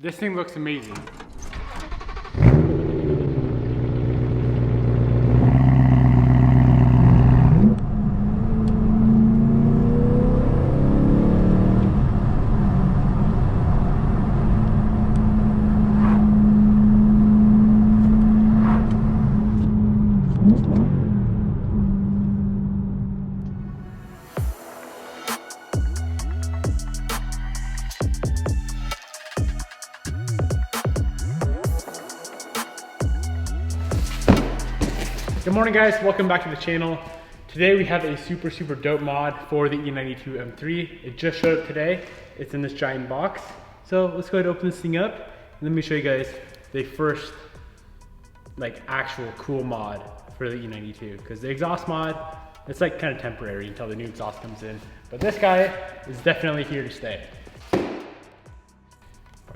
This thing looks amazing. Good morning guys, welcome back to the channel. Today we have a super dope mod for the E92 M3. It just showed up today. It's in this giant box. So let's go ahead and open this thing up. And let me show you guys the first like actual cool mod for the E92. Because the exhaust mod, it's like kind of temporary until the new exhaust comes in. But this guy is definitely here to stay. I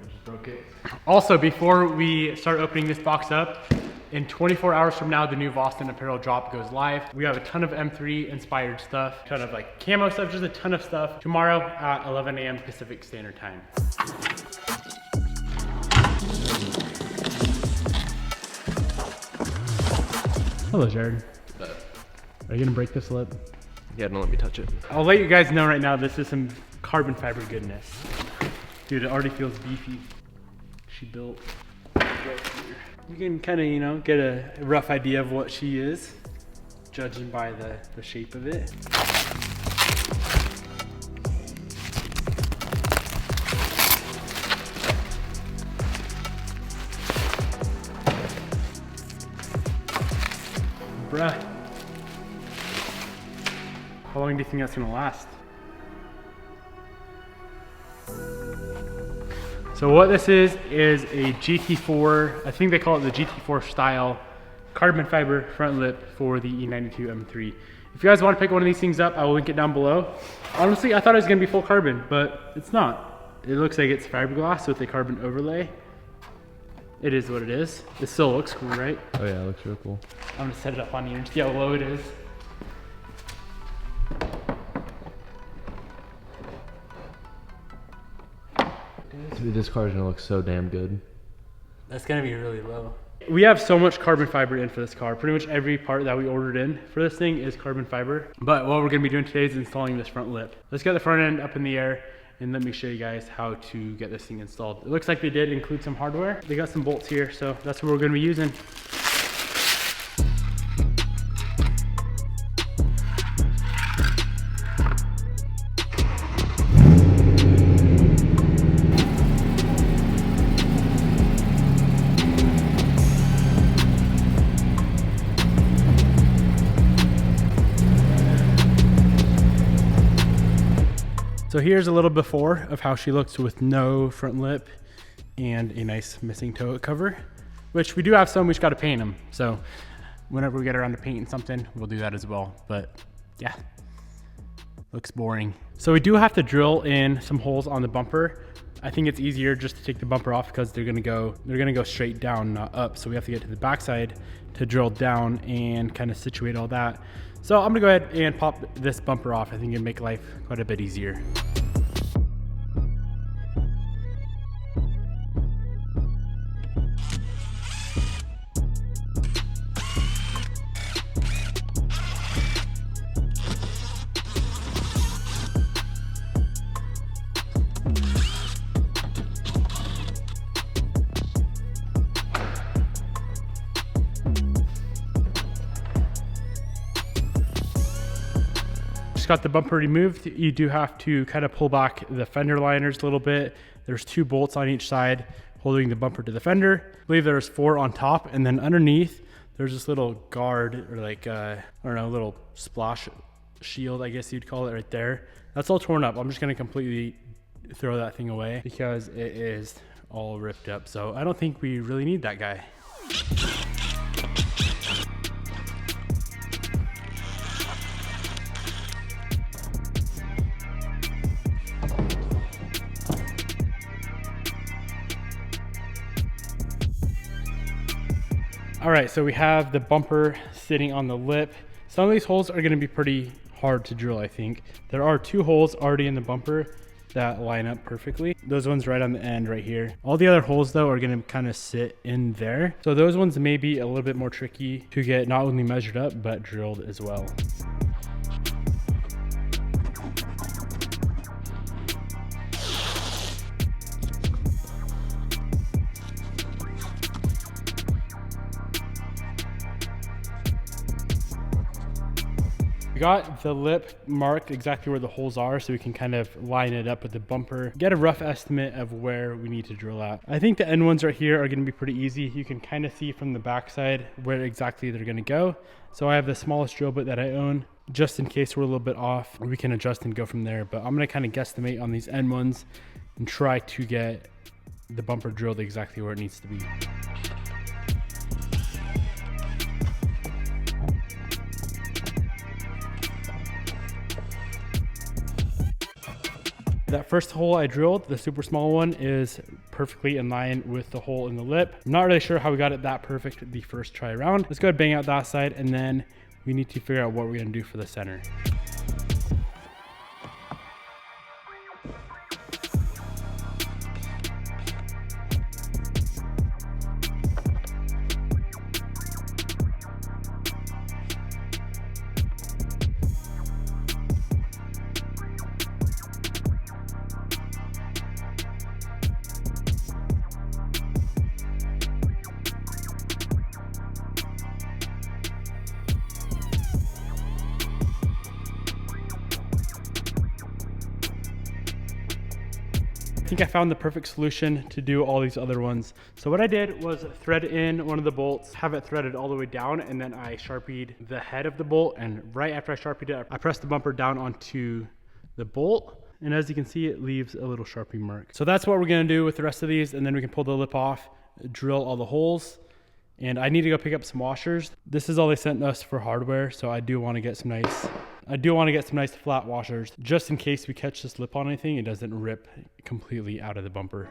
just broke it. Also, before we start opening this box up, in 24 hours from now, the new Boston apparel drop goes live. We have a ton of M3 inspired stuff, a ton of like camo stuff, just a ton of stuff tomorrow at 11 a.m. Pacific Standard Time. Hello, Jared. Are you gonna break this lip? Yeah, don't let me touch it. I'll let you guys know right now, this is some carbon fiber goodness. Dude, it already feels beefy. She built right here. You can kind of, you know, get a rough idea of what she is, judging by the shape of it. Bruh. How long do you think that's gonna last? So what this is a GT4, I think they call it the GT4 style carbon fiber front lip for the E92 M3. If you guys want to pick one of these things up, I will link it down below. Honestly, I thought it was gonna be full carbon, but it's not. It looks like it's fiberglass with a carbon overlay. It is what it is. It still looks cool, right? Oh yeah, it looks real cool. I'm gonna set it up on here and see how low it is. Dude, this car is gonna look so damn good. That's gonna be really low. We have so much carbon fiber in for this car. Pretty much every part that we ordered in for this thing is carbon fiber. But what we're gonna be doing today is installing this front lip. Let's get the front end up in the air and let me show you guys how to get this thing installed. It looks like they did include some hardware. They got some bolts here, so that's what we're gonna be using. So here's a little before of how she looks with no front lip and a nice missing toe cover, which we do have some, we just gotta paint them. So whenever we get around to painting something, we'll do that as well. But yeah, looks boring. So we do have to drill in some holes on the bumper. I think it's easier just to take the bumper off because they're gonna go straight down, not up. So we have to get to the backside to drill down and kind of situate all that. So I'm gonna go ahead and pop this bumper off. I think it'd make life quite a bit easier. Got the bumper removed. You do have to kind of pull back the fender liners a little bit. There's 2 bolts on each side holding the bumper to the fender. I believe there's 4 on top, and then underneath there's this little guard, or like I don't know, little splash shield, I guess you'd call it, right there. That's all torn up. I'm just gonna completely throw that thing away because it is all ripped up. So I don't think we really need that guy. All right, so we have the bumper sitting on the lip. Some of these holes are gonna be pretty hard to drill, I think. There are 2 holes already in the bumper, that line up perfectly. Those ones right on the end right here. All the other holes though are gonna kind of sit in there. So those ones may be a little bit more tricky to get not only measured up, but drilled as well. Got the lip marked exactly where the holes are so we can kind of line it up with the bumper, get a rough estimate of where we need to drill at. I think the end ones right here are going to be pretty easy. You can kind of see from the backside where exactly they're going to go. So I have the smallest drill bit that I own. Just in case we're a little bit off, we can adjust and go from there. But I'm going to kind of guesstimate on these end ones and try to get the bumper drilled exactly where it needs to be. That first hole I drilled, the super small one, is perfectly in line with the hole in the lip. I'm not really sure how we got it that perfect the first try around. Let's go ahead and bang out that side, and then we need to figure out what we're gonna do for the center. I think I found the perfect solution to do all these other ones. So what I did was thread in one of the bolts, have it threaded all the way down, and then I Sharpied the head of the bolt. And right after I Sharpied it, I pressed the bumper down onto the bolt. And as you can see, it leaves a little Sharpie mark. So that's what we're gonna do with the rest of these, and then we can pull the lip off, drill all the holes. And I need to go pick up some washers. This is all they sent us for hardware, so I do want to get some nice flat washers, just in case we catch this lip on anything, it doesn't rip completely out of the bumper.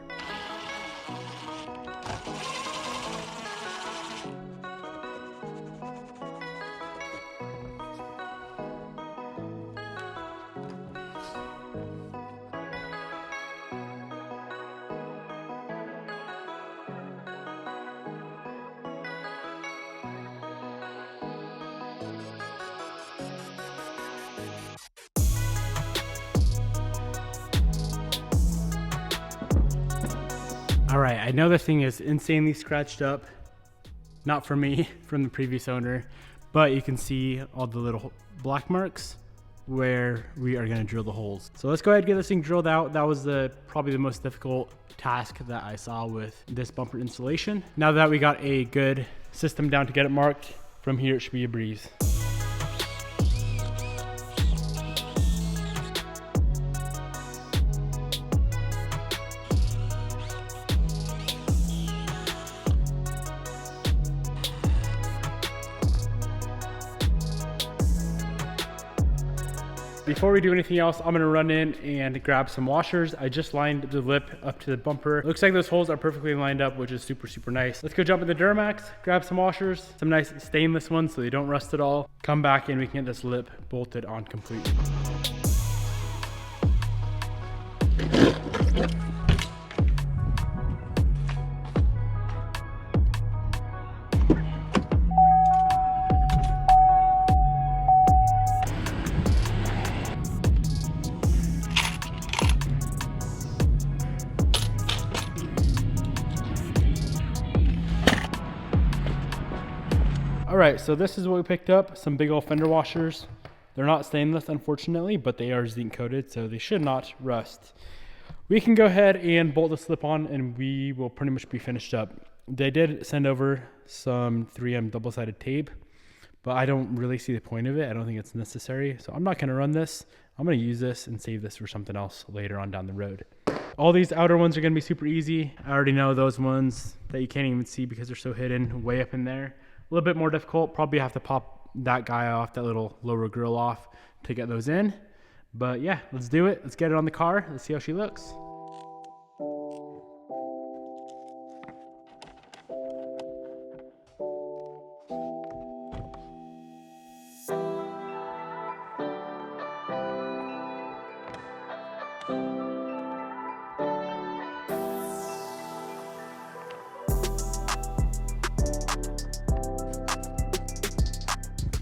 All right, I know this thing is insanely scratched up, not from me, from the previous owner, but you can see all the little black marks where we are gonna drill the holes. So let's go ahead and get this thing drilled out. That was probably the most difficult task that I saw with this bumper installation. Now that we got a good system down to get it marked, from here it should be a breeze. Before we do anything else, I'm gonna run in and grab some washers. I just lined the lip up to the bumper. Looks like those holes are perfectly lined up, which is super, super nice. Let's go jump in the Duramax, grab some washers, some nice stainless ones so they don't rust at all. Come back and we can get this lip bolted on completely. All right, so this is what we picked up, some big old fender washers. They're not stainless, unfortunately, but they are zinc coated, so they should not rust. We can go ahead and bolt the slip on and we will pretty much be finished up. They did send over some 3M double-sided tape, but I don't really see the point of it. I don't think it's necessary, so I'm not gonna run this. I'm gonna use this and save this for something else later on down the road. All these outer ones are gonna be super easy. I already know those ones that you can't even see because they're so hidden way up in there. A little bit more difficult, probably have to pop that guy off, that little lower grill off to get those in. But yeah, let's do it. Let's get it on the car. Let's see how she looks.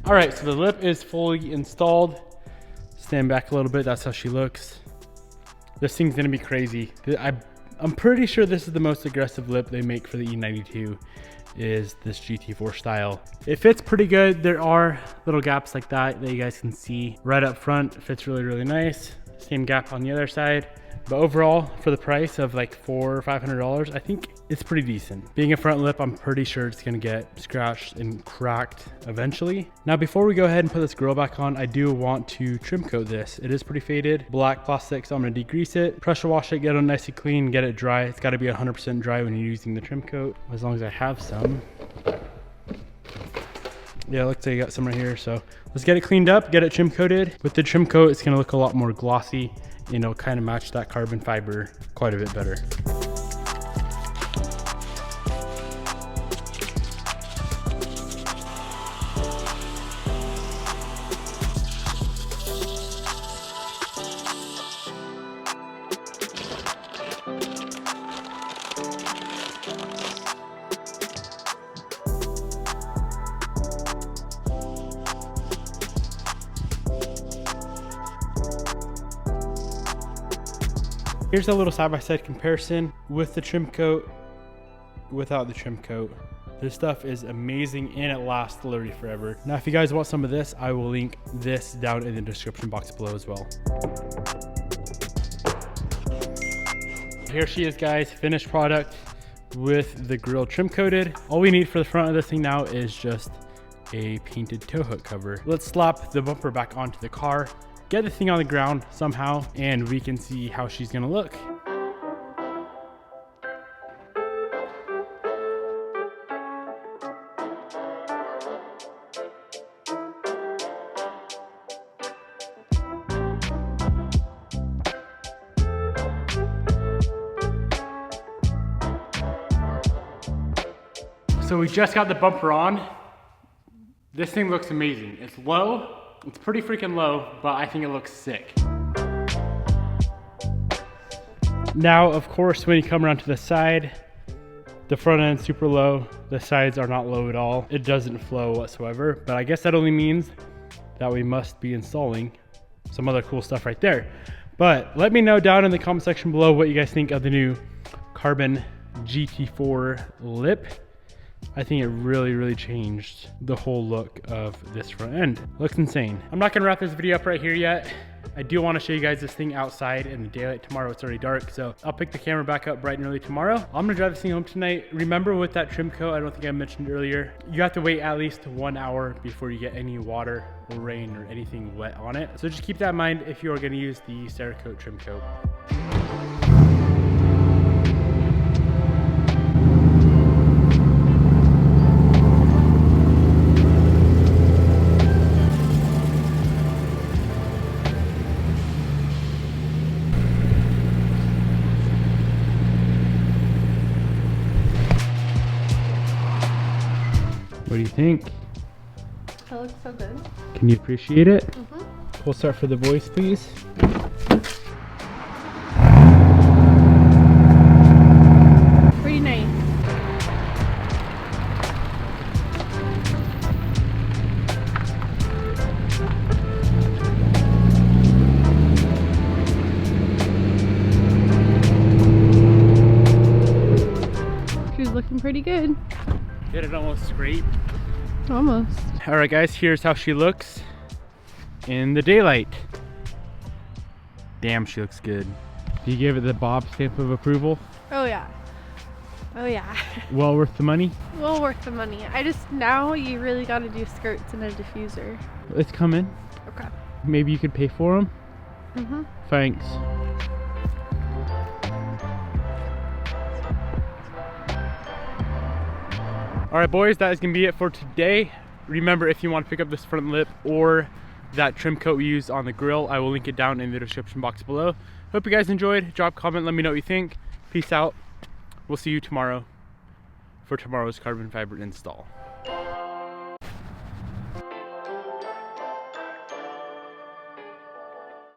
All right, so the lip is fully installed. Stand back a little bit, that's how she looks. This thing's gonna be crazy. I'm pretty sure this is the most aggressive lip they make for the E92, is this GT4 style. It fits pretty good. There are little gaps like that you guys can see right up front. It fits really, really nice. Same gap on the other side. But overall, for the price of like $400 or $500, I think it's pretty decent. Being a front lip, I'm pretty sure it's gonna get scratched and cracked eventually. Now, before we go ahead and put this grill back on, I do want to trim coat this. It is pretty faded, black plastic, so I'm gonna degrease it, pressure wash it, get it nice and clean, get it dry. It's gotta be 100% dry when you're using the trim coat, as long as I have some. Yeah, it looks like I got some right here. So let's get it cleaned up, get it trim coated. With the trim coat, it's gonna look a lot more glossy. You know, kind of match that carbon fiber quite a bit better. Here's a little side-by-side comparison with the trim coat, without the trim coat. This stuff is amazing and it lasts literally forever. Now, if you guys want some of this, I will link this down in the description box below as well. Here she is, guys, finished product with the grill trim coated. All we need for the front of this thing now is just a painted tow hook cover. Let's slap the bumper back onto the car, get the thing on the ground somehow, and we can see how she's gonna look. So we just got the bumper on. This thing looks amazing. It's low. It's pretty freaking low, but I think it looks sick. Now, of course, when you come around to the side, the front end's super low. The sides are not low at all. It doesn't flow whatsoever, but I guess that only means that we must be installing some other cool stuff right there. But let me know down in the comment section below what you guys think of the new carbon GT4 lip. I think it really, really changed the whole look of this front end. Looks insane. I'm not gonna wrap this video up right here yet. I do wanna show you guys this thing outside in the daylight. Tomorrow it's already dark, so I'll pick the camera back up bright and early tomorrow. I'm gonna drive this thing home tonight. Remember, with that trim coat, I don't think I mentioned earlier, you have to wait at least 1 hour before you get any water or rain or anything wet on it. So just keep that in mind if you are gonna use the Cerakote trim coat. What do you think? That looks so good. Can you appreciate it? Mm-hmm. We'll start for the voice, please. Pretty nice. She's looking pretty good. Did it almost scrape? Almost. All right, guys, here's how she looks in the daylight. Damn, she looks good. Do you give it the Bob stamp of approval? Oh yeah. Oh yeah. Well worth the money? Well worth the money. Now you really got to do skirts and a diffuser. It's coming. Okay. Maybe you could pay for them? Mm-hmm. Thanks. All right, boys, that is gonna be it for today. Remember, if you want to pick up this front lip or that trim coat we used on the grill, I will link it down in the description box below. Hope you guys enjoyed. Drop a comment, let me know what you think. Peace out. We'll see you tomorrow for tomorrow's carbon fiber install.